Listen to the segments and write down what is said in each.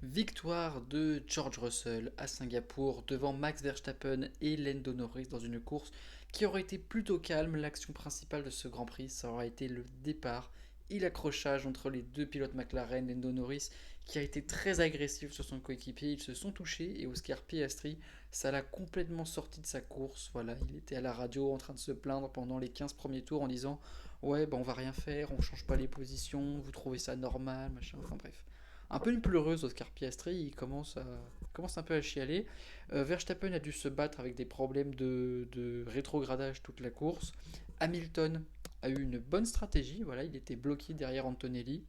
Victoire de George Russell à Singapour devant Max Verstappen et Lando Norris dans une course qui aurait été plutôt calme. L'action principale de ce Grand Prix, ça aurait été le départ et l'accrochage entre les deux pilotes McLaren, Lando Norris qui a été très agressif sur son coéquipier. Ils se sont touchés et Oscar Piastri, ça l'a complètement sorti de sa course. Voilà, il était à la radio en train de se plaindre pendant les 15 premiers tours en disant ouais, on va rien faire, on change pas les positions, vous trouvez ça normal, machin, enfin bref un peu une pleureuse, Oscar Piastri, commence un peu à chialer. Verstappen a dû se battre avec des problèmes de rétrogradage toute la course. Hamilton a eu une bonne stratégie, voilà, il était bloqué derrière Antonelli,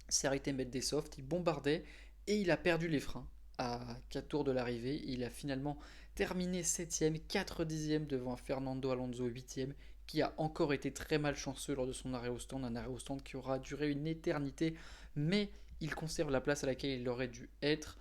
s'est arrêté de mettre des softs, il bombardait et il a perdu les freins à 4 tours de l'arrivée. Il a finalement terminé 7ème, 4 dixièmes devant Fernando Alonso 8ème, qui a encore été très malchanceux lors de son arrêt au stand, un arrêt au stand qui aura duré une éternité, mais il conserve la place à laquelle il aurait dû être.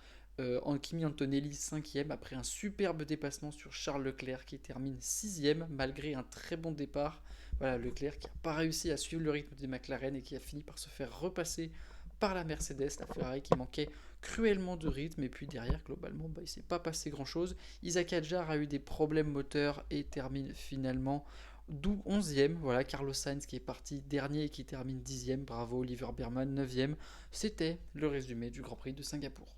Kimi Antonelli 5ème après un superbe dépassement sur Charles Leclerc qui termine 6ème malgré un très bon départ. Voilà, Leclerc qui n'a pas réussi à suivre le rythme des McLaren et qui a fini par se faire repasser par la Mercedes, la Ferrari qui manquait cruellement de rythme et puis derrière globalement il ne s'est pas passé grand chose. Isaac Hadjar a eu des problèmes moteurs et termine finalement d'où 11ème, voilà Carlos Sainz qui est parti dernier et qui termine 10ème, bravo Oliver Berman 9ème. C'était le résumé du Grand Prix de Singapour.